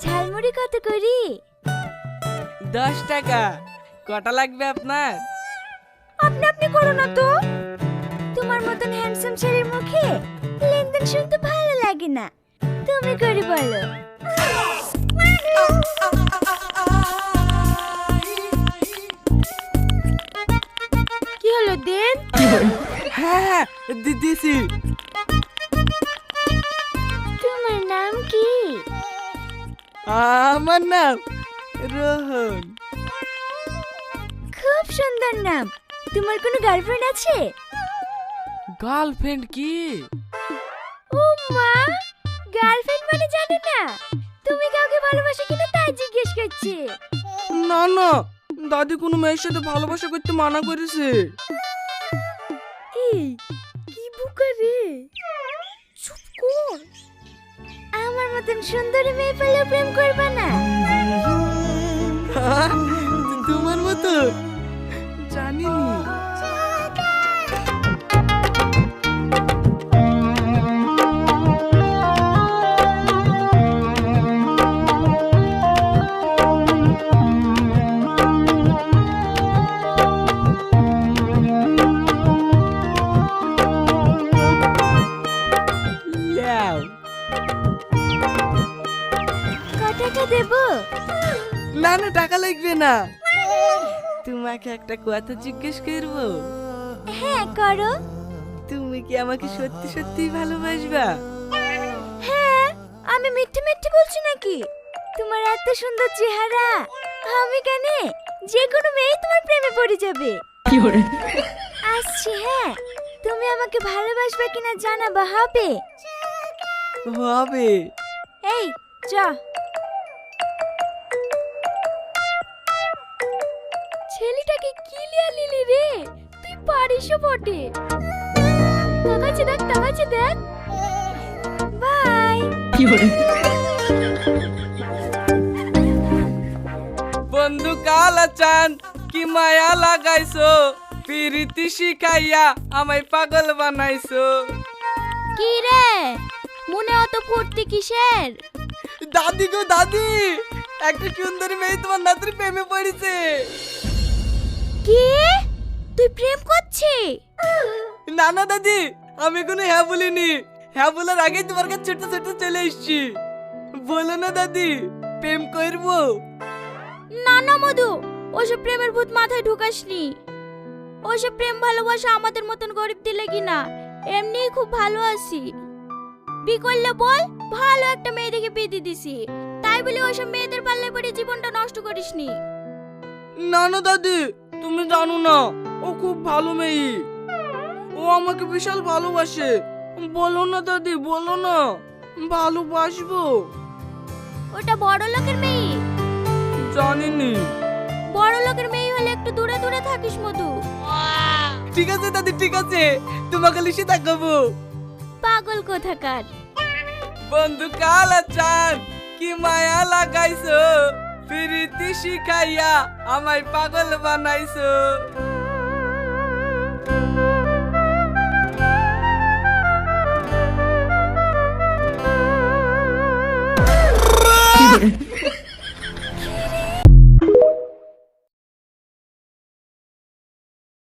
ঝালমুড়ি কত করি? 10 টাকা। কটা লাগবে আপনার? আপনি আপনি করো না তো। তোমার মতন হ্যান্ডসাম ছেলের মুখে লেনদেন শুনতে ভালো লাগে না। তুমি করে বলো। কি হলো দেন? হ্যাঁ দিদিছি। তোমার নাম কি? আমার নাম রোহন। খুব সুন্দর নাম। তোমার কোনো গার্লফ্রেন্ড আছে? গার্লফ্রেন্ড কি? ও মা, গার্লফ্রেন্ড মানে জানো না? তুমি কাউকে ভালোবাসো কিনা তাই জিজ্ঞেস করছি। না না, দাদি কোনো মেয়ের সাথে ভালোবাসা করতে মানা করেছে। এই কি বুকা রে, চুপ কর। আমার মতন সুন্দরী মেয়ে পেলে প্রেম করবে না? তোমার মতো জানিনি। ল্যাও। কত টাকা দেব? না না, টাকা লাগবে না। তোমাকে একটা কথা জিজ্ঞেস করবো? হ্যাঁ করো। তুমি কি আমাকে সত্যি সত্যি ভালোবাসবা? হ্যাঁ, আমি মিথ্যে মিথ্যে বলছি নাকি? তোমার এত সুন্দর চেহারা, আমি কেন, যে কোনো মেয়ে তোমার প্রেমে পড়ে যাবে। আসছি হ্যাঁ, তুমি আমাকে ভালোবাসবে কিনা জানাবা হবে? হবে। এই যা। ছেলেটাকে কি লিয়া লিলি রে, তুই পারিসও বটে। তাকাচ্ছে দেখ, তাকাচ্ছে দেখ। বাই। বন্ধু কালা চান কি মায়া লাগাইছো, প্রীতি শিখাইয়া আমায় পাগল বানাইছো। কি রে, মনে অত ফুর্তি কিসের? দাদি গো দাদি, একটা সুন্দরী মেয়ে তোমার নাতির প্রেমে পড়েছে। কি, তুই প্রেম করছিস? না না দাদি, আমি কোনো হ্যাঁ বলিনি। হ্যাঁ বলার আগেই তোমার কাছে ছোট ছোট চলে এসেছি। বলো না দাদি, প্রেম করবো? না না মধু, ওসব প্রেমের ভূত মাথায় ঢুকাসনি। ওসব প্রেম ভালোবাসা আমাদের মতন গরিব দিলে কি না, এমনিই খুব ভালো আছি। বি করলে বল, ভালো একটা মেয়ে দেখে বিয়ে দিয়ে দিছি, তাই বলে ওসব মেয়েদের পাল্লায় পড়ে জীবনটা নষ্ট করিসনি। না না দাদি, তুমি জানো না, ও খুব ভালো মেয়ে। ও আমাকে বিশাল ভালোবাসে। বলো না দাদি, বলো না, ভালোবাসবো। ওটা বড় লোকের মেয়ে। জানিনি। বড় লোকের মেয়ে হলে একটু দূরে দূরে থাকিস মধু। ঠিক আছে দাদি, ঠিক আছে, তোমাকে লিখে দেখাবো। পাগল কোথাকার। বন্ধু কালা চান কি মায়া লাগাইছো, প্রীতি শিখাইয়া আমায় পাগল বানাইছো।